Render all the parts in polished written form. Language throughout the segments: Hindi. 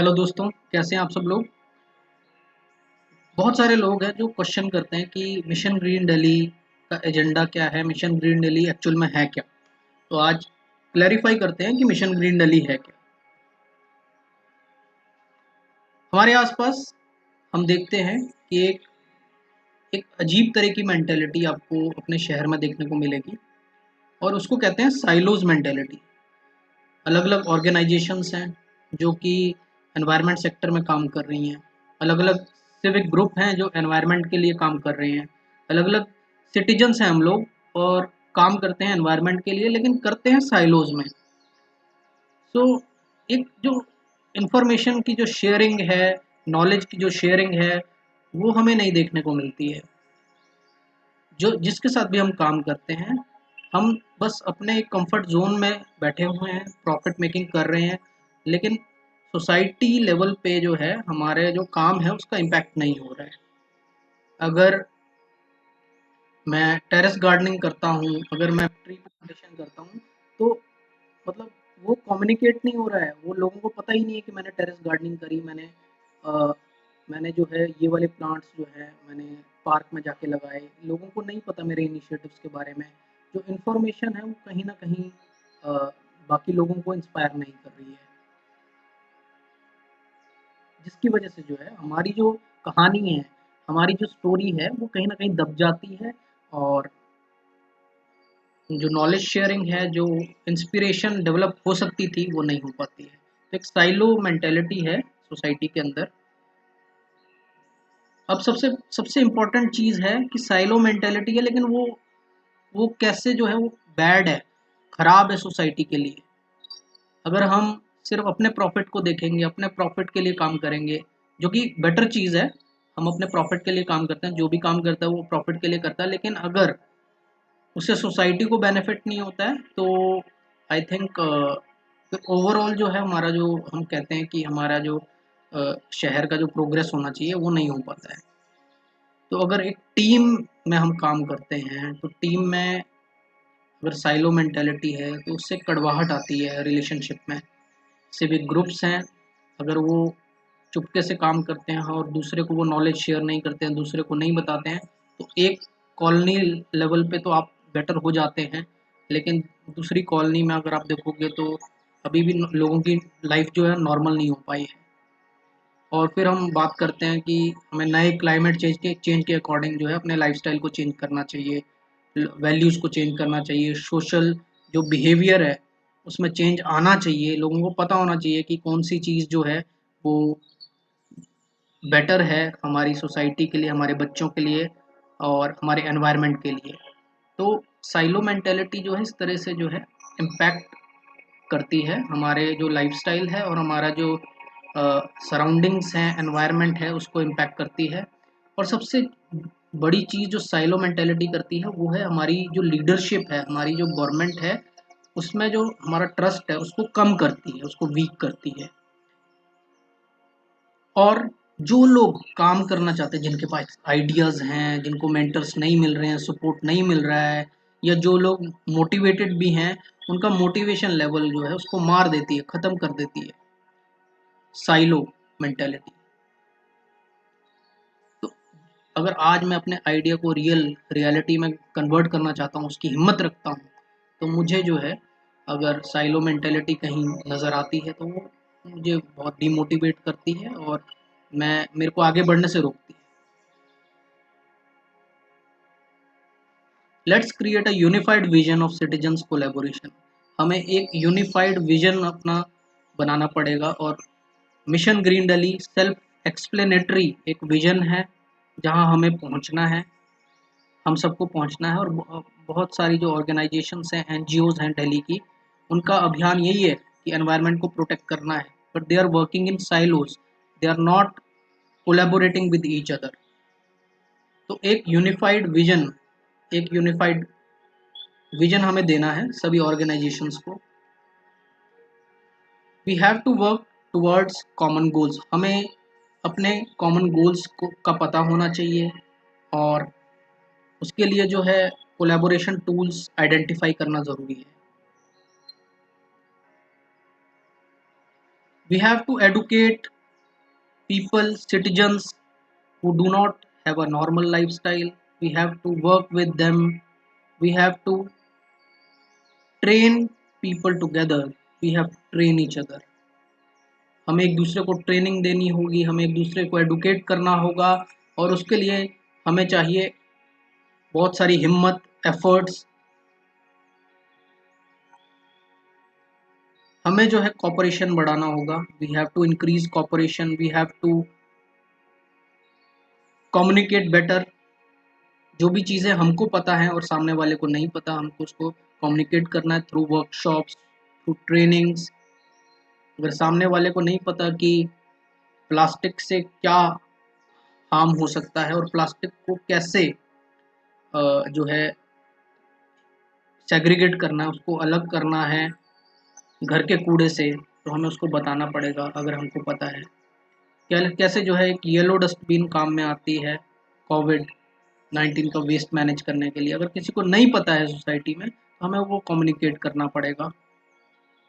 हेलो दोस्तों, कैसे हैं आप सब लोग। बहुत सारे लोग हैं जो क्वेश्चन करते हैं कि मिशन ग्रीन दिल्ली का एजेंडा क्या है, मिशन ग्रीन दिल्ली एक्चुअल में है क्या। तो आज क्लैरिफाई करते हैं कि मिशन ग्रीन दिल्ली है क्या। हमारे आसपास हम देखते हैं कि एक अजीब तरह की मेंटेलिटी आपको अपने शहर में देखने को मिलेगी और उसको कहते हैं साइलोज मेंटेलिटी। अलग अलग ऑर्गेनाइजेशंस हैं जो कि एनवायरनमेंट सेक्टर में काम कर रही हैं। अलग अलग सिविक ग्रुप हैं जो एनवायरनमेंट के लिए काम कर रहे हैं। अलग अलग सिटीजन्स हैं हम लोग और काम करते हैं एनवायरनमेंट के लिए, लेकिन करते हैं साइलोज में। सो एक जो इंफॉर्मेशन की जो शेयरिंग है, नॉलेज की जो शेयरिंग है, वो हमें नहीं देखने को मिलती है। जो जिसके साथ भी हम काम करते हैं, हम बस अपने कंफर्ट जोन में बैठे हुए हैं, प्रॉफिट मेकिंग कर रहे हैं, लेकिन सोसाइटी लेवल पे जो है हमारे जो काम है उसका इम्पैक्ट नहीं हो रहा है। अगर मैं टेरेस गार्डनिंग करता हूँ, अगर मैं ट्री प्लांटेशन करता हूँ, तो मतलब वो कम्युनिकेट नहीं हो रहा है। वो लोगों को पता ही नहीं है कि मैंने टेरेस गार्डनिंग करी, मैंने जो है ये वाले प्लांट्स जो है मैंने पार्क में जाके लगाए। लोगों को नहीं पता मेरे इनिशिएटिव्स के बारे में। जो इन्फॉर्मेशन है वो कहीं ना कहीं अ, बाकी लोगों को इंस्पायर नहीं कर रही है, जिसकी वजह से जो है हमारी जो कहानी है, हमारी जो स्टोरी है, वो कहीं ना कहीं दब जाती है। और जो नॉलेज शेयरिंग है, जो इंस्पिरेशन डेवलप हो सकती थी, वो नहीं हो पाती है। तो एक साइलो मेंटेलिटी है सोसाइटी के अंदर। अब सबसे सबसे इम्पोर्टेंट चीज़ है कि साइलो मेंटेलिटी है, लेकिन वो कैसे जो है वो बैड है, खराब है सोसाइटी के लिए। अगर हम सिर्फ अपने प्रॉफिट को देखेंगे, अपने प्रॉफिट के लिए काम करेंगे, जो कि बेटर चीज़ है। हम अपने प्रॉफिट के लिए काम करते हैं, जो भी काम करता है वो प्रॉफिट के लिए करता है, लेकिन अगर उससे सोसाइटी को बेनिफिट नहीं होता है, तो आई थिंक ओवरऑल जो है हमारा, जो हम कहते हैं कि हमारा जो शहर का जो प्रोग्रेस होना चाहिए, वो नहीं हो पाता है। तो अगर एक टीम में हम काम करते हैं, तो टीम में अगर साइलो मेंटेलिटी है तो उससे कड़वाहट आती है रिलेशनशिप में। सिविक ग्रुप्स हैं, अगर वो चुपके से काम करते हैं और दूसरे को वो नॉलेज शेयर नहीं करते हैं, दूसरे को नहीं बताते हैं, तो एक कॉलोनी लेवल पे तो आप बेटर हो जाते हैं, लेकिन दूसरी कॉलोनी में अगर आप देखोगे तो अभी भी लोगों की लाइफ जो है नॉर्मल नहीं हो पाई है। और फिर हम बात करते हैं कि हमें नए क्लाइमेट चेंज के अकॉर्डिंग जो है अपने लाइफस्टाइल को चेंज करना चाहिए, वैल्यूज़ को चेंज करना चाहिए, सोशल जो बिहेवियर है उसमें चेंज आना चाहिए। लोगों को पता होना चाहिए कि कौन सी चीज़ जो है वो बेटर है हमारी सोसाइटी के लिए, हमारे बच्चों के लिए और हमारे एनवायरनमेंट के लिए। तो साइलो मेंटेलिटी जो है इस तरह से जो है इम्पैक्ट करती है हमारे जो लाइफस्टाइल है और हमारा जो सराउंडिंग्स हैं, एनवायरनमेंट है, उसको इम्पैक्ट करती है। और सबसे बड़ी चीज़ जो साइलो मेंटेलिटी करती है वो है हमारी जो लीडरशिप है, हमारी जो गवर्नमेंट है, उसमें जो हमारा ट्रस्ट है उसको कम करती है, उसको वीक करती है। और जो लोग काम करना चाहते हैं, जिनके पास आइडियाज़ हैं, जिनको मेंटर्स नहीं मिल रहे हैं, सपोर्ट नहीं मिल रहा है, या जो लोग मोटिवेटेड भी हैं, उनका मोटिवेशन लेवल जो है उसको मार देती है, ख़त्म कर देती है साइलो मेंटालिटी। तो अगर आज मैं अपने आइडिया को रियलिटी में कन्वर्ट करना चाहता हूँ, उसकी हिम्मत रखता हूँ, तो मुझे जो है अगर साइलो मेंटालिटी कहीं नज़र आती है तो वो मुझे बहुत डिमोटिवेट करती है और मैं मेरे को आगे बढ़ने से रोकती है। Let's create a unified vision of citizens collaboration. हमें एक यूनिफाइड विजन अपना बनाना पड़ेगा। और mission green Delhi self explanatory एक विजन है जहां हमें पहुंचना है, हम सबको पहुंचना है। और बहुत सारी जो ऑर्गेनाइजेशंस हैं, एनजीओज हैं दिल्ली की, उनका अभियान यही है कि एनवायरनमेंट को प्रोटेक्ट करना है, but they are working in silos, they are not collaborating with each other. तो एक यूनिफाइड विजन हमें देना है सभी ऑर्गेनाइजेशंस को। We have to work towards common goals. हमें अपने कॉमन गोल्स को का पता होना चाहिए और उसके लिए जो है कोलैबोरेशन टूल्स आइडेंटिफाई करना ज़रूरी है। We have to educate people, citizens who do not have a normal lifestyle. We have to work with them. We have to train people together. We have to train each other. हमें एक दूसरे को ट्रेनिंग देनी होगी, हमें एक दूसरे को एडुकेट करना होगा, और उसके लिए हमें चाहिए बहुत सारी हिम्मत, एफर्ट्स। हमें जो है कॉपरेशन बढ़ाना होगा। We have to increase cooperation, we have to communicate better. जो भी चीज़ें हमको पता है और सामने वाले को नहीं पता, हमको उसको कम्युनिकेट करना है थ्रू वर्कशॉप्स, थ्रू ट्रेनिंग्स। अगर सामने वाले को नहीं पता कि प्लास्टिक से क्या हार्म हो सकता है और प्लास्टिक को कैसे जो है सेग्रीगेट करना है, उसको अलग करना है घर के कूड़े से, तो हमें उसको बताना पड़ेगा। अगर हमको पता है कैसे जो है एक येलो डस्टबिन काम में आती है कोविड-19 का वेस्ट मैनेज करने के लिए, अगर किसी को नहीं पता है सोसाइटी में, तो हमें वो कम्युनिकेट करना पड़ेगा।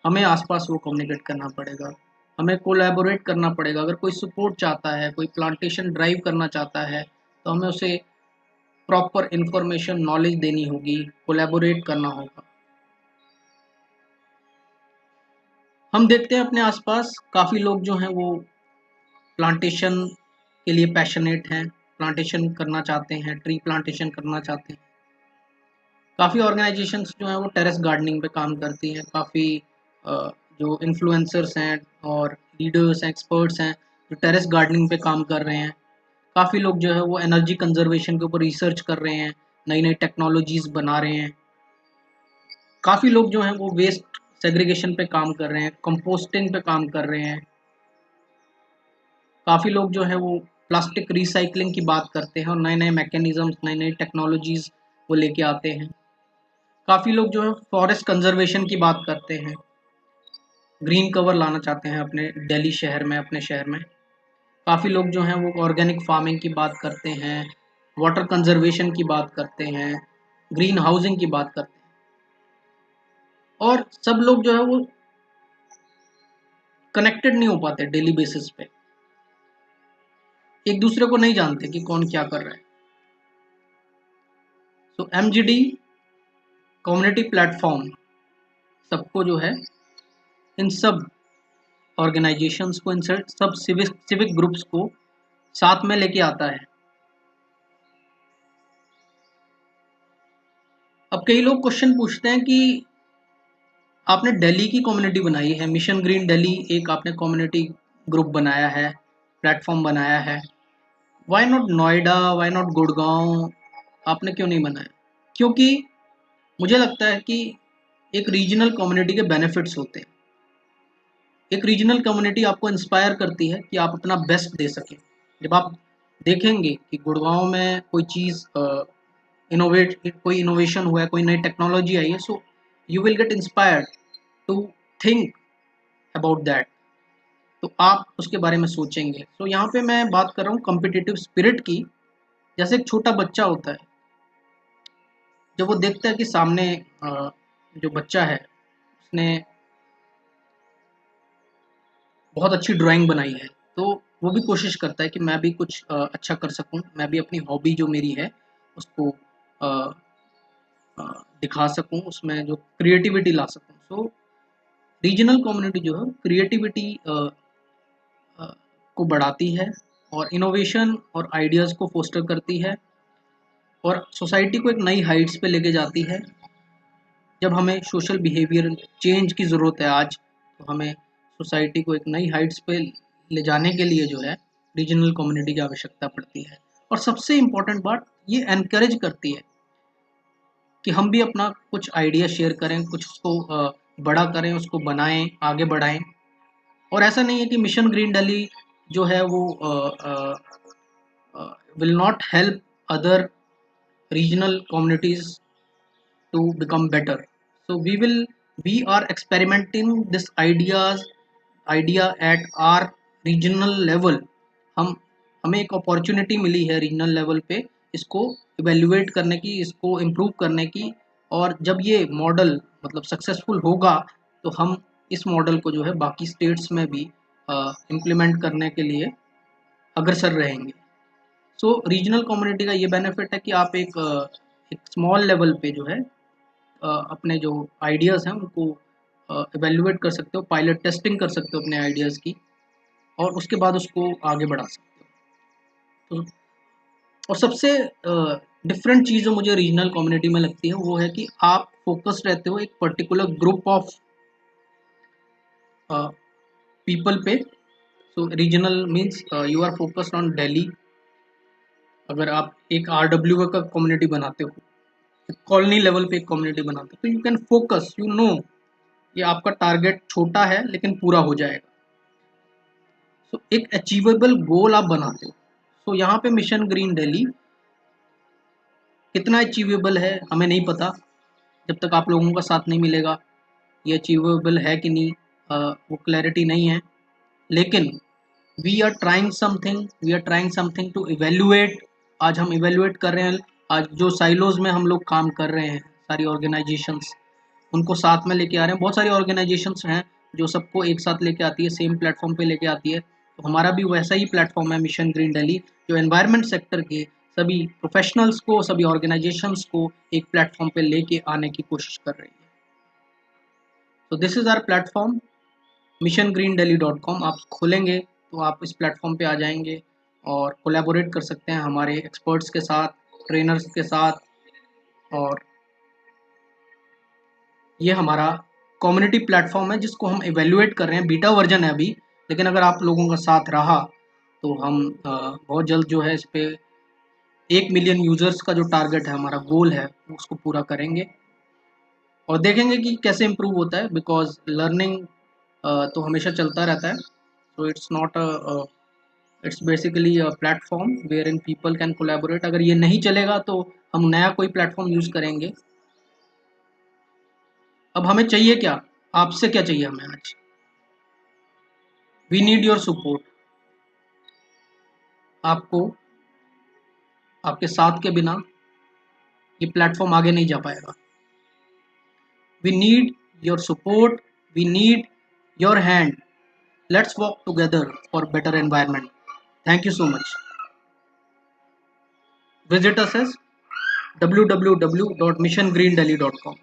हमें आसपास वो कम्युनिकेट करना पड़ेगा, हमें कोलैबोरेट करना पड़ेगा। अगर कोई सपोर्ट चाहता है, कोई प्लांटेशन ड्राइव करना चाहता है, तो हमें उसे प्रॉपर इन्फॉर्मेशन, नॉलेज देनी होगी, कोलैबोरेट करना होगा। हम देखते हैं अपने आसपास काफ़ी लोग जो हैं वो प्लांटेशन के लिए पैशनेट हैं, प्लांटेशन करना चाहते हैं, ट्री प्लांटेशन करना चाहते हैं। काफ़ी ऑर्गेनाइजेशंस जो हैं वो टेरेस गार्डनिंग पे काम करती हैं। काफ़ी जो इन्फ्लुएंसर्स हैं और लीडर्स हैं, एक्सपर्ट्स हैं, जो टेरेस गार्डनिंग पे काम कर रहे हैं। काफ़ी लोग जो है वो एनर्जी कंजर्वेशन के ऊपर रिसर्च कर रहे हैं, नई-नई टेक्नोलॉजीज़ बना रहे हैं। काफ़ी लोग जो हैं वो वेस्ट सेग्रीगेशन पे काम कर रहे हैं, कंपोस्टिंग पे काम कर रहे हैं। काफ़ी लोग जो हैं वो प्लास्टिक रिसाइक्लिंग की बात करते हैं और नए-नए मैकेनिज़्म्स, नई-नई टेक्नोलॉजीज़ वो लेके आते हैं। काफ़ी लोग जो है फॉरेस्ट कंजर्वेशन की बात करते हैं, ग्रीन कवर लाना चाहते हैं अपने दिल्ली शहर में, अपने शहर में। काफ़ी लोग जो हैं वो ऑर्गेनिक फार्मिंग की बात करते हैं, वाटर कंजर्वेशन की बात करते हैं, ग्रीन हाउसिंग की बात करते हैं। और सब लोग जो है वो कनेक्टेड नहीं हो पाते डेली बेसिस पे, एक दूसरे को नहीं जानते कि कौन क्या कर रहा है। तो एमजीडी कम्युनिटी प्लेटफॉर्म सबको जो है, इन सब ऑर्गेनाइजेशंस को, इन सब सिविक ग्रुप्स को साथ में लेके आता है। अब कई लोग क्वेश्चन पूछते हैं कि आपने दिल्ली की कम्युनिटी बनाई है, मिशन ग्रीन दिल्ली एक आपने कम्युनिटी ग्रुप बनाया है, प्लेटफॉर्म बनाया है, why not Noida, why not Gurgaon, आपने क्यों नहीं बनाया? क्योंकि मुझे लगता है कि एक रीजनल कम्युनिटी के बेनिफिट्स होते हैं। एक रीजनल कम्युनिटी आपको इंस्पायर करती है कि आप अपना बेस्ट दे सकें। जब आप देखेंगे कि गुड़गांव में कोई चीज़ कोई इनोवेशन हुआ है, कोई नई टेक्नोलॉजी आई है, so you will get inspired to think about that. तो आप उसके बारे में सोचेंगे। तो यहाँ पे मैं बात कर रहा हूँ कॉम्पिटिटिव स्पिरिट की। जैसे एक छोटा बच्चा होता है, जब वो देखता है कि सामने जो बच्चा है उसने बहुत अच्छी ड्राइंग बनाई है, तो वो भी कोशिश करता है कि मैं भी कुछ अच्छा कर सकूं, मैं भी अपनी हॉबी जो मेरी है उसको अ, अ, दिखा सकूं, उसमें जो क्रिएटिविटी ला सकूं। सो रीजनल कम्युनिटी जो है क्रिएटिविटी को बढ़ाती है और इनोवेशन और आइडियाज़ को फोस्टर करती है और सोसाइटी को एक नई हाइट्स पे लेके जाती है। जब हमें सोशल बिहेवियर चेंज की ज़रूरत है आज, तो हमें सोसाइटी को एक नई हाइट्स पे ले जाने के लिए जो है रीजनल कम्युनिटी की आवश्यकता पड़ती है। और सबसे इम्पोर्टेंट बात, ये एनकरेज करती है कि हम भी अपना कुछ आइडिया शेयर करें, कुछ उसको बड़ा करें, उसको बनाएं, आगे बढ़ाएं। और ऐसा नहीं है कि मिशन ग्रीन दिल्ली जो है वो will not help other regional communities to become better. So we are experimenting this idea at our regional level. हम हमें एक अपॉर्चुनिटी मिली है रीजनल लेवल पे इसको इवेल्युएट करने की, इसको इम्प्रूव करने की। और जब ये मॉडल मतलब सक्सेसफुल होगा, तो हम इस मॉडल को जो है बाकी स्टेट्स में भी इम्प्लीमेंट करने के लिए अग्रसर रहेंगे। सो रीजनल कम्युनिटी का ये बेनिफिट है कि आप एक स्मॉल लेवल पे जो है अपने जो आइडियाज़ हैं उनको इवेल्युएट कर सकते हो, पायलट टेस्टिंग कर सकते हो अपने आइडियाज़ की, और उसके बाद उसको आगे बढ़ा सकते हो। तो और सबसे डिफरेंट चीज़ जो मुझे रीजनल कम्युनिटी में लगती है वो है कि आप फोकस्ड रहते हो एक पर्टिकुलर ग्रुप ऑफ पीपल पे। So regional means you are focused on Delhi. अगर आप एक RWA का कम्युनिटी बनाते हो, कॉलोनी लेवल पे एक कम्युनिटी बनाते हो, तो you can focus, you know ये आपका टारगेट छोटा है लेकिन पूरा हो जाएगा। सो एक अचीवेबल गोल आप बनाते हो। सो यहाँ पे मिशन ग्रीन दिल्ली कितना अचीवेबल है हमें नहीं पता, जब तक आप लोगों का साथ नहीं मिलेगा ये अचीवेबल है कि नहीं, वो क्लैरिटी नहीं है। लेकिन we are trying something to evaluate. आज हम इवेल्युएट कर रहे हैं। आज जो साइलोज में हम लोग काम कर रहे हैं, सारी ऑर्गेनाइजेशंस उनको साथ में लेके आ रहे हैं। बहुत सारी ऑर्गेनाइजेशंस हैं जो सबको एक साथ लेके आती है, सेम प्लेटफॉर्म पे लेके आती है। तो हमारा भी वैसा ही प्लेटफॉर्म है मिशन ग्रीन दिल्ली, जो एनवायरनमेंट सेक्टर के सभी प्रोफेशनल्स को, सभी ऑर्गेनाइजेशंस को एक प्लेटफॉर्म पे लेके आने की कोशिश कर रही है। तो this is our platform missiongreendelhi.com। आप खोलेंगे तो आप इस प्लेटफॉर्म पे आ जाएंगे और कोलैबोरेट कर सकते हैं हमारे एक्सपर्ट्स के साथ, ट्रेनर्स के साथ। और ये हमारा कम्युनिटी प्लेटफॉर्म है जिसको हम इवेल्युएट कर रहे हैं, बीटा वर्जन है अभी। लेकिन अगर आप लोगों का साथ रहा तो हम बहुत जल्द जो है इस पे 1 मिलियन यूज़र्स का जो टारगेट है, हमारा गोल है, उसको पूरा करेंगे और देखेंगे कि कैसे इम्प्रूव होता है। बिकॉज लर्निंग तो हमेशा चलता रहता है। So it's not it's basically a platform where in people can collaborate. अगर ये नहीं चलेगा तो हम नया कोई प्लेटफॉर्म यूज़ करेंगे। अब हमें चाहिए क्या, आपसे क्या चाहिए हमें आज? We need your support. आपको, आपके साथ के बिना ये प्लेटफॉर्म आगे नहीं जा पाएगा। We need your support, we need your hand. Let's work together for better environment. Thank you so much. Visit us S www.missiongreendelhi.com।